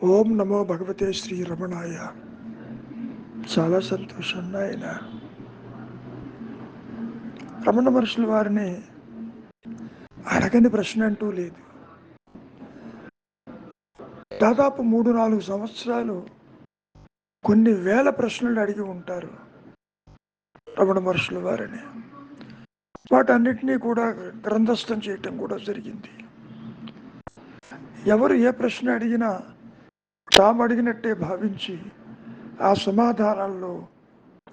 ఓం నమో భగవతే శ్రీ రమణాయ. చాలా సంతోషం నాయన. రమణ మహర్షుల వారిని అడగని ప్రశ్న అంటూ లేదు. దాదాపు 3-4 సంవత్సరాలు కొన్ని వేల ప్రశ్నలు అడిగి ఉంటారు రమణ మహర్షుల వారిని. వాటన్నిటినీ కూడా గ్రంథస్థం చేయటం కూడా జరిగింది. ఎవరు ఏ ప్రశ్న అడిగినా తాము అడిగినట్టే భావించి ఆ సమాధానాల్లో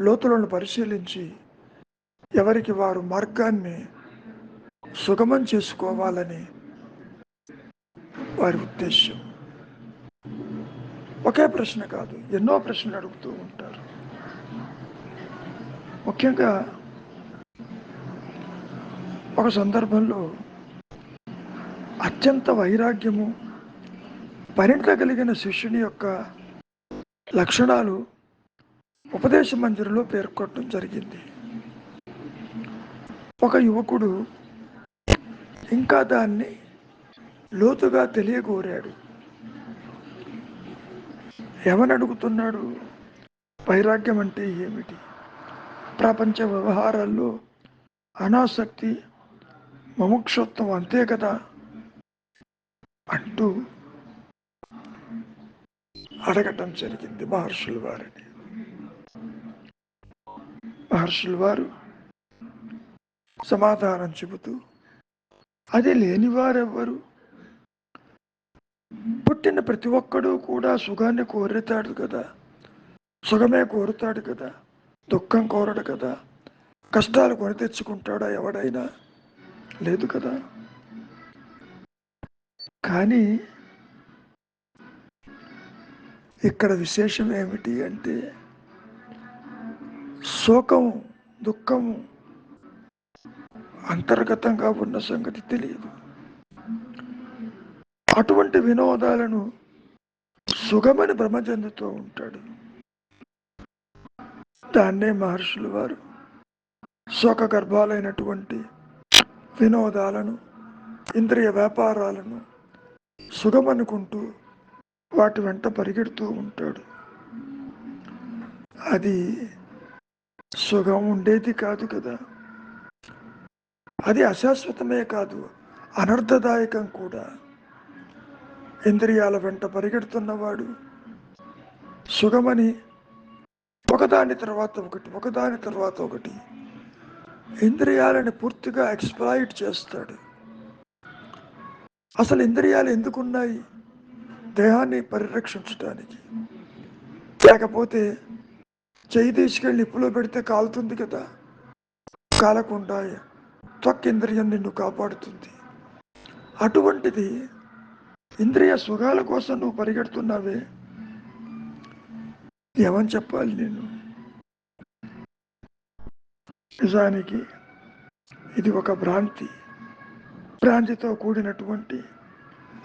లోతులను పరిశీలించి ఎవరికి వారు మార్గాన్ని సుగమం చేసుకోవాలని వారి ఉద్దేశం. ఒకే ప్రశ్న కాదు, ఎన్నో ప్రశ్నలు అడుగుతూ ఉంటారు. ముఖ్యంగా ఒక సందర్భంలో అత్యంత వైరాగ్యము, పరిణత కలిగిన శిష్యుని యొక్క లక్షణాలు ఉపదేశ మందిరంలో పేర్కొనడం జరిగింది. ఒక యువకుడు ఇంకా దాన్ని లోతుగా తెలియగోరాడు. ఏమని అడుగుతున్నాడు? వైరాగ్యం అంటే ఏమిటి? ప్రపంచ వ్యవహారాల్లో అనాసక్తి, ముముక్షత్వం అంతే కదా అంటూ అడగటం జరిగింది మహర్షుల వారిని. మహర్షుల వారు సమాధానం చెబుతూ, అది లేనివారెవ్వరు? పుట్టిన ప్రతి ఒక్కడూ కూడా సుఖాన్ని కోరుతాడు కదా, సుఖమే కోరుతాడు కదా, దుఃఖం కోరడు కదా. కష్టాలు కొని తెచ్చుకుంటాడా ఎవడైనా? లేదు కదా. కానీ ఇక్కడ విశేషం ఏమిటి అంటే, శోకం, దుఃఖము అంతర్గతంగా ఉన్న సంగతి తెలియదు. అటువంటి వినోదాలను సుగమని భ్రమ చెందుతూ ఉంటాడు. దాన్నే మహర్షులు వారు శోక గర్భాలైనటువంటి వినోదాలను, ఇంద్రియ వ్యాపారాలను సుగమనుకుంటూ వాటి వెంట పరిగెడుతూ ఉంటాడు. అది సుఖం ఉండేది కాదు కదా. అది అశాశ్వతమే కాదు, అనర్థదాయకం కూడా. ఇంద్రియాల వెంట పరిగెడుతున్నవాడు సుఖమని ఒకదాని తర్వాత ఒకటి ఇంద్రియాలని పూర్తిగా ఎక్స్‌ప్లాయిట్ చేస్తాడు. అసలు ఇంద్రియాలు ఎందుకున్నాయి? దేహాన్ని పరిరక్షించడానికి. లేకపోతే చెయ్యి తీసుకెళ్ళి నిప్పులో పెడితే కాలుతుంది కదా, కాలకుండా త్వక్కేంద్రియం నిన్ను కాపాడుతుంది. అటువంటిది ఇంద్రియ సుఖాల కోసం నువ్వు పరిగెడుతున్నావే, ఏమని చెప్పాలి నేను? నిజానికి ఇది ఒక భ్రాంతితో కూడినటువంటి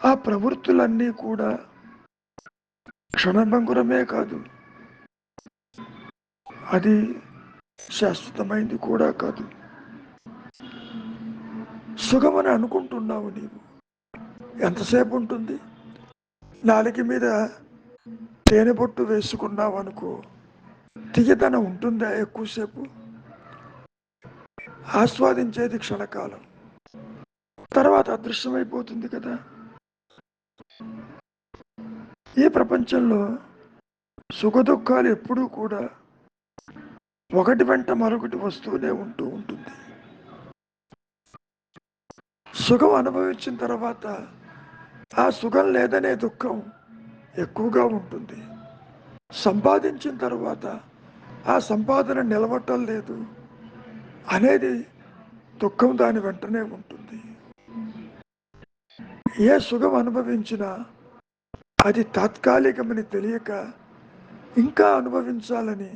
ఆ ప్రవృత్తులన్నీ కూడా క్షణభంగురమే కాదు, అది శాశ్వతమైంది కూడా కాదు. సుఖమని అనుకుంటున్నావు నీవు. ఎంతసేపు ఉంటుంది? నాలుక మీద తేనె బొట్టు వేసుకున్నావు అనుకో, తీయదనం ఉంటుందా ఎక్కువసేపు? ఆస్వాదించేది క్షణకాలం, తర్వాత అదృశ్యమైపోతుంది కదా. ఈ ప్రపంచంలో సుఖ దుఃఖాలు ఎప్పుడూ కూడా ఒకటి వెంట మరొకటి వస్తూనే ఉంటుంది. సుఖం అనుభవించిన తర్వాత ఆ సుఖం లేదనే దుఃఖం ఎక్కువగా ఉంటుంది. సంపాదించిన తర్వాత ఆ సంపాదన నిలవటం లేదు అనేది దుఃఖం దాని వెంటనే ఉంటుంది. ఏ సుఖం అనుభవించినా అది తాత్కాలికమని తెలియక ఇంకా అనుభవించాలని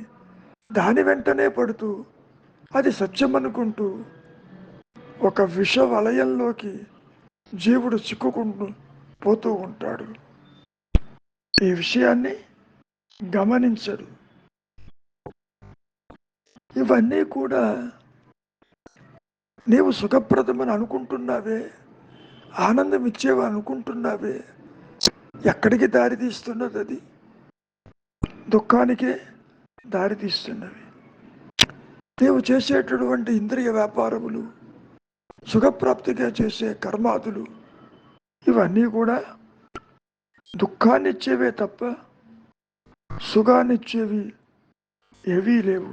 దాని వెంటనే పడుతూ అది సత్యం అనుకుంటూ ఒక విష వలయంలోకి జీవుడు చిక్కుకుంటూ పోతూ ఉంటాడు. ఈ విషయాన్ని గమనించడు. ఇవన్నీ కూడా నీవు సుఖప్రదమని అనుకుంటున్నావే, ఆనందం ఇచ్చేవా అనుకుంటున్నావే, ఎక్కడికి దారి తీస్తున్నది? అది దుఃఖానికే దారి తీస్తున్నవి. నీవు చేసేటటువంటి ఇంద్రియ వ్యాపారములు, సుఖప్రాప్తిగా చేసే కర్మాదులు, ఇవన్నీ కూడా దుఃఖాన్నిచ్చేవే తప్ప సుఖాన్నిచ్చేవి ఏవీ లేవు.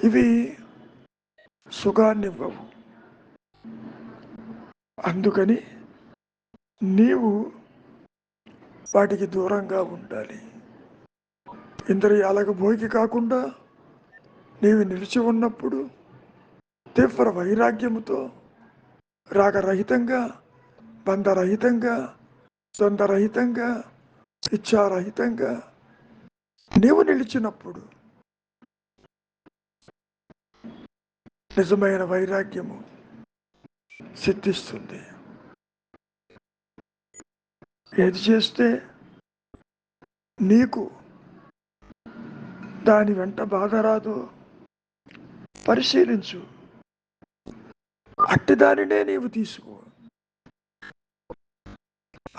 ఇవి సుఖాన్నివ్వవు. అందుకని నీవు వాటికి దూరంగా ఉండాలి. ఇంద్రియాలకు భోగి కాకుండా నీవు నిలిచి ఉన్నప్పుడు తీవ్ర వైరాగ్యముతో, రాగరహితంగా, బంధరహితంగా, ద్వంద్వరహితంగా, ఇచ్ఛారహితంగా నీవు నిలిచినప్పుడు నిజమైన వైరాగ్యము సిద్ధిస్తుంది. ఏది చేస్తే నీకు దాని వెంట బాధ రాదో పరిశీలించు. అట్టి దానినే నీవు తీసుకో.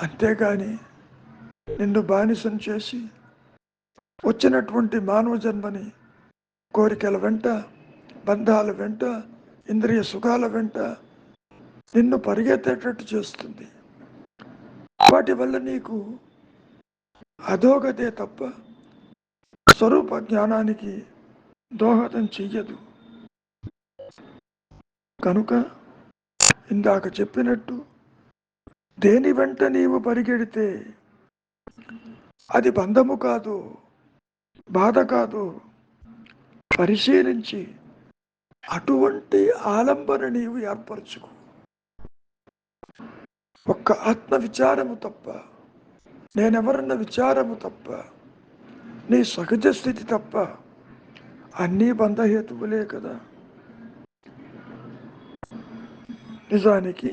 అంతేగాని నిన్ను బానిసం చేసి వచ్చినటువంటి మానవ జన్మని కోరికల వెంట, బంధాల వెంట, ఇంద్రియ సుఖాల వెంట నిన్ను పరిగెత్తేటట్టు చేస్తుంది. వాటి వల్ల నీకు అధోగతే తప్ప స్వరూప జ్ఞానానికి దోహదం చెయ్యదు. కనుక ఇందాక చెప్పినట్టు దేని వెంట నీవు పరిగెడితే అది బంధము కాదు, బాధ కాదు, పరిశీలించి అటువంటి ఆలంబన నీవు ఏర్పరచుకో. ఒక్క ఆత్మ విచారము తప్ప, నేనెవరన్న విచారము తప్ప, నీ సహజ స్థితి తప్ప అన్నీ బంధహేతువులే కదా. నిజానికి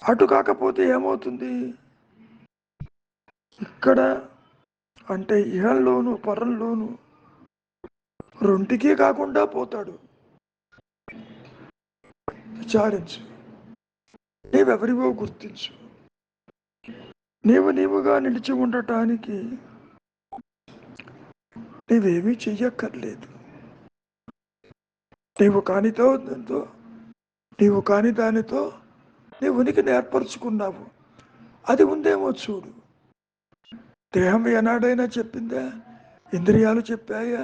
అటు కాకపోతే ఏమవుతుంది? ఇక్కడ అంటే ఇహంలోను పరంలోను రెంటికి కాకుండా పోతాడు. విచారించు, నీవెవరివో గుర్తించు. నీవుగా నిలిచి ఉండటానికి నీవేమీ చెయ్యక్కర్లేదు. నీవు కాని దానితో నీ ఉనికిని ఏర్పరచుకున్నావు. అది ఉందేమో చూడు. దేహం ఏనాడైనా చెప్పిందా? ఇంద్రియాలు చెప్పాయా?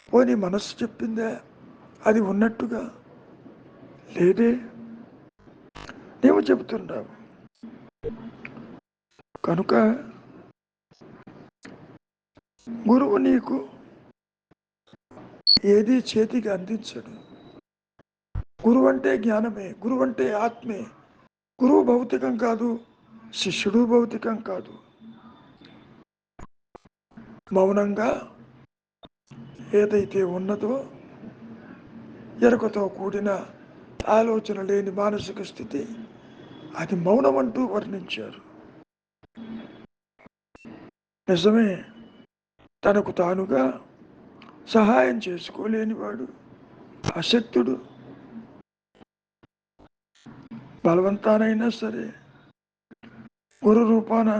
పోనీ మనస్సు చెప్పిందా అది ఉన్నట్టుగా? లేదే. నీవు చెబుతున్నావు. కనుక గురువు నీకు ఏది చేతికి అందించడు. గురువు అంటే జ్ఞానమే, గురువు అంటే ఆత్మే. గురువు భౌతికం కాదు, శిష్యుడు భౌతికం కాదు. మౌనంగా ఏదైతే ఉన్నదో, ఎరుకతో కూడిన ఆలోచన లేని మానసిక స్థితి, అది మౌనం అంటూ వర్ణించారు. నిజమే, తనకు తానుగా సహాయం చేసుకోలేనివాడు, అశక్తుడు, బలవంతానైనా సరే గురు రూపాన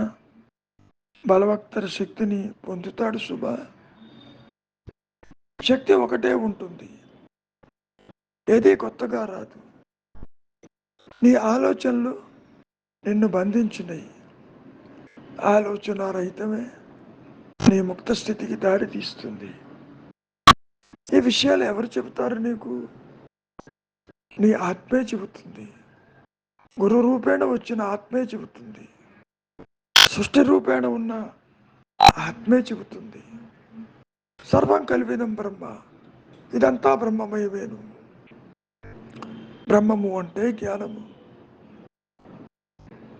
బలవత్తర శక్తిని పొందుతాడు. శుభ శక్తి ఒకటే ఉంటుంది, ఏది కొత్తగా రాదు. నీ ఆలోచనలు నిన్ను బంధించినవి. ఆలోచన రహితమే నీ ముక్త స్థితికి దారి తీస్తుంది. ఈ విషయాలు ఎవరు చెబుతారు నీకు? నీ ఆత్మే చెబుతుంది. గురు రూపేణ వచ్చిన ఆత్మే చెబుతుంది. సృష్టి రూపేణ ఉన్న ఆత్మే చెబుతుంది. సర్వం కల్విదం బ్రహ్మ, ఇదంతా బ్రహ్మమయమేను. బ్రహ్మము అంటే జ్ఞానము.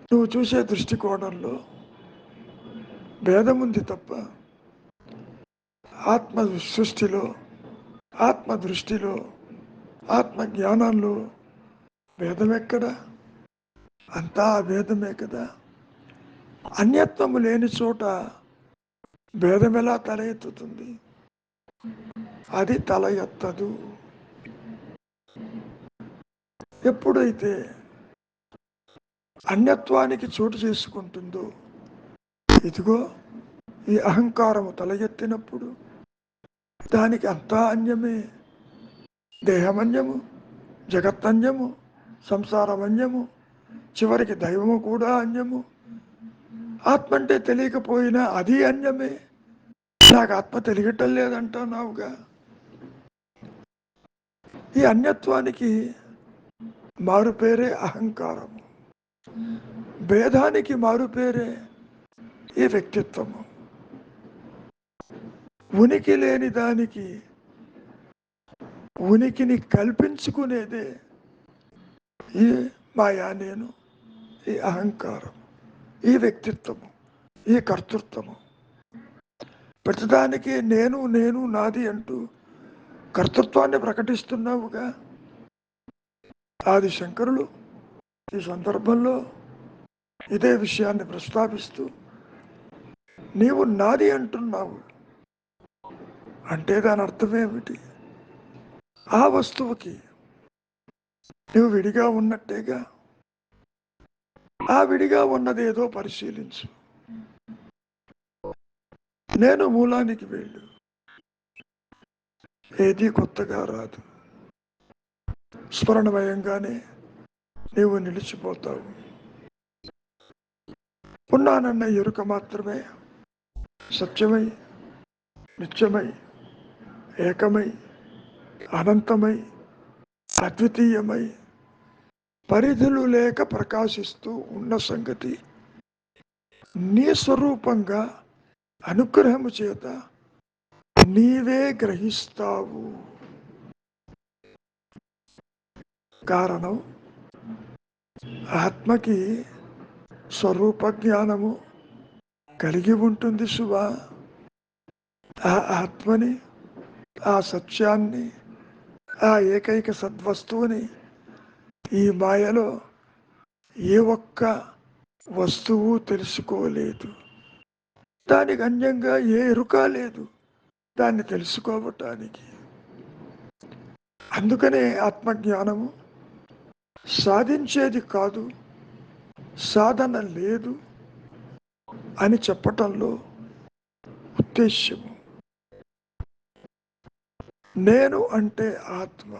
నువ్వు చూసే దృష్టికోణంలో భేదముంది తప్ప ఆత్మ సృష్టిలో, ఆత్మ దృష్టిలో, ఆత్మ జ్ఞానంలో భేదం ఎక్కడ? అంతా భేదమే కదా. అన్యత్వము లేని చోట భేదం ఎలా తల ఎత్తుతుంది? అది తల ఎత్తదు. ఎప్పుడైతే అన్యత్వానికి చోటు చేసుకుంటుందో, ఇదిగో ఈ అహంకారము తల ఎత్తినప్పుడు దానికి అంతా అన్యమే. దేహమన్యము, జగత్తన్యము, సంసారమన్యము, చివరికి దైవము కూడా అన్యము. ఆత్మ అంటే తెలియకపోయినా అది అన్యమే. నాకు ఆత్మ తెలియటం లేదంటున్నావుగా. ఈ అన్యత్వానికి మారుపేరే అహంకారము, భేదానికి మారుపేరే ఈ వ్యక్తిత్వము. ఉనికి లేని దానికి ఉనికిని కల్పించుకునేదే ఈ మాయా, నేను, ఈ అహంకారం, ఈ వ్యక్తిత్వము, ఈ కర్తృత్వము. ప్రతిదానికి నేను నేను నాది అంటూ కర్తృత్వాన్ని ప్రకటిస్తున్నావుగా. ఆది శంకరులు ఈ సందర్భంలో ఇదే విషయాన్ని ప్రస్తావిస్తూ, నీవు నాది అంటున్నావు అంటే దాని అర్థమేమిటి? ఆ వస్తువుకి నువ్వు విడిగా ఉన్నట్టేగా. ఆ విడిగా ఉన్నదేదో పరిశీలించు. నేను మూలానికి వెళ్ళు, ఏది కొత్తగా రాదు. స్మరణమయంగానే నీవు నిలిచిపోతావు. ఉన్నానన్న ఎరుక మాత్రమే సత్యమై, నిత్యమై, ఏకమై, అనంతమై, అద్వితీయమై, పరిధులు లేక ప్రకాశిస్తూ ఉన్న సంగతి నీ స్వరూపంగా అనుగ్రహము చేత నీవే గ్రహిస్తావు. కారణం, ఆత్మకి స్వరూప జ్ఞానము కలిగి ఉంటుంది శుభా. ఆ ఆత్మని, ఆ సత్యాన్ని, ఆ ఏకైక సద్వస్తువుని ఈ మాయలో ఏ ఒక్క వస్తువు తెలుసుకోలేదు. దానికి అన్యంగా ఏ ఎరుక లేదు దాన్ని తెలుసుకోవటానికి. అందుకనే ఆత్మజ్ఞానము సాధించేది కాదు, సాధన లేదు అని చెప్పటంలో ఉద్దేశ్యము. నేను అంటే ఆత్మ,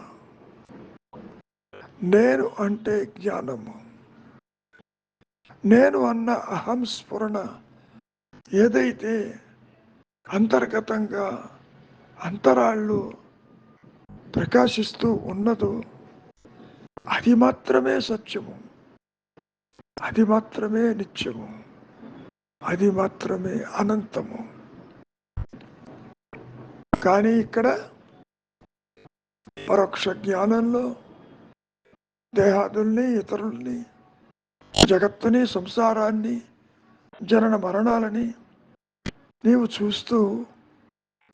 నేను అంటే జ్ఞానము. నేను అన్న అహం స్ఫురణ ఏదైతే అంతర్గతంగా అంతరాళ్ళు ప్రకాశిస్తూ ఉన్నదో అది మాత్రమే సత్యము, అది మాత్రమే నిత్యము, అది మాత్రమే అనంతము. కానీ ఇక్కడ పరోక్ష జ్ఞానంలో దేహాదుల్ని, ఇతరుల్ని, జగత్తుని, సంసారాన్ని, జనన మరణాలని నీవు చూస్తూ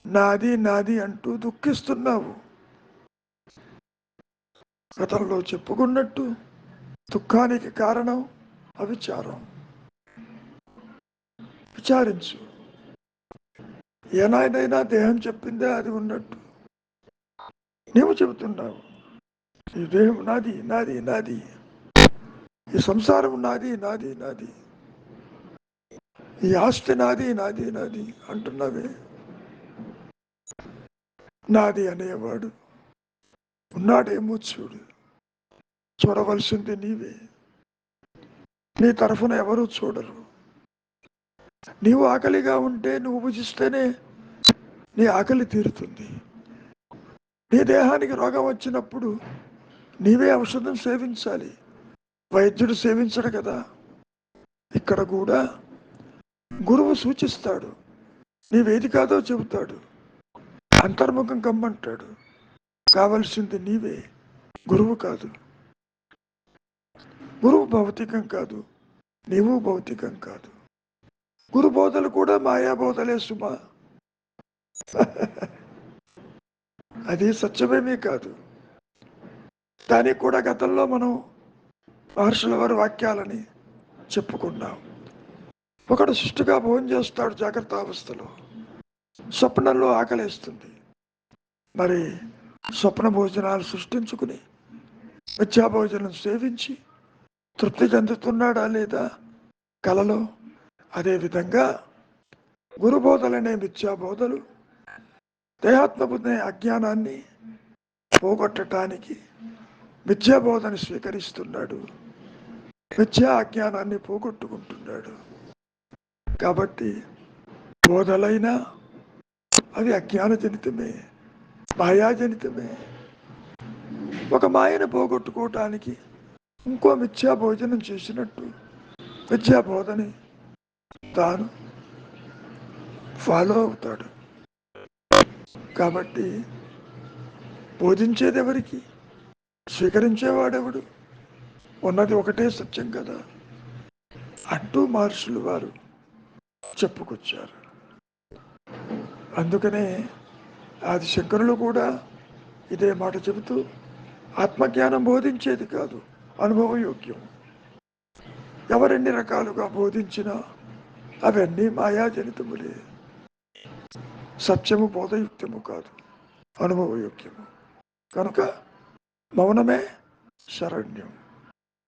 నాది నాది అంటూ దుఃఖిస్తున్నావు. గతంలో చెప్పుకున్నట్టు దుఃఖానికి కారణం అవిచారం. విచారించు. ఏనాడైనా దేహం చెప్పిందే అది ఉన్నట్టు నీవు చెబుతున్నావు. ఈ దేహం నాది నాది నాది, ఈ సంసారం నాది నాది నాది, ఈ ఆస్తి నాది నాది నాది అంటున్నావే. నాది అనేవాడు ఉన్నాడేమో చూడు. చూడవలసింది నీవే. నీ తరఫున ఎవరు చూడరు. నీవు ఆకలిగా ఉంటే నువ్వు భుజిస్తేనే నీ ఆకలి తీరుతుంది. నీ దేహానికి రోగం వచ్చినప్పుడు నీవే ఔషధం సేవించాలి, వైద్యుడు సేవించడు కదా. ఇక్కడ కూడా గురువు సూచిస్తాడు, నీవేది కాదో చెబుతాడు, అంతర్ముఖం కమ్మంటాడు. కావలసింది నీవే, గురువు కాదు. గురువు భౌతికం కాదు, నీవు భౌతికం కాదు. గురు బోధలు కూడా మాయాబోధలే సుమా. అది సత్యమేమీ కాదు. దానికి కూడా గతంలో మనం మహర్షుల వారి వాక్యాలని చెప్పుకున్నాం. ఒకడు సుష్టిగా భోజనం చేస్తాడు జాగ్రత్త అవస్థలో, స్వప్నంలో ఆకలేస్తుంది. మరి స్వప్న భోజనాలు సృష్టించుకుని మిథ్యా భోజనం సేవించి తృప్తి చెందుతున్నాడా లేదా కలలో? అదేవిధంగా గురుబోధలనే మిథ్యాబోధలు దేహాత్మబుద్ధి అజ్ఞానాన్ని పోగొట్టడానికి మిథ్యాబోధని స్వీకరిస్తున్నాడు, మిథ్యా అజ్ఞానాన్ని పోగొట్టుకుంటున్నాడు. కాబట్టి బోధలైనా అవి అజ్ఞానజనితమే, మాయాజనితమే. ఒక మాయను పోగొట్టుకోవటానికి ఇంకో మిథ్యా భోజనం చేసినట్టు మిథ్యా బోధని తాను ఫాలో అవుతాడు. కాబట్టి బోధించేది ఎవరికి? స్వీకరించేవాడెవడు? ఉన్నది ఒకటే సత్యం కదా అంటూ మహర్షులు వారు చెప్పుకొచ్చారు. అందుకనే ఆది శంకరులు కూడా ఇదే మాట చెబుతూ ఆత్మజ్ఞానం బోధించేది కాదు, అనుభవయోగ్యం. ఎవరెన్ని రకాలుగా బోధించినా అవన్నీ మాయాజనితములే. సత్యము బోధయుక్తము కాదు, అనుభవయోగ్యము. కనుక మౌనమే శరణ్యం.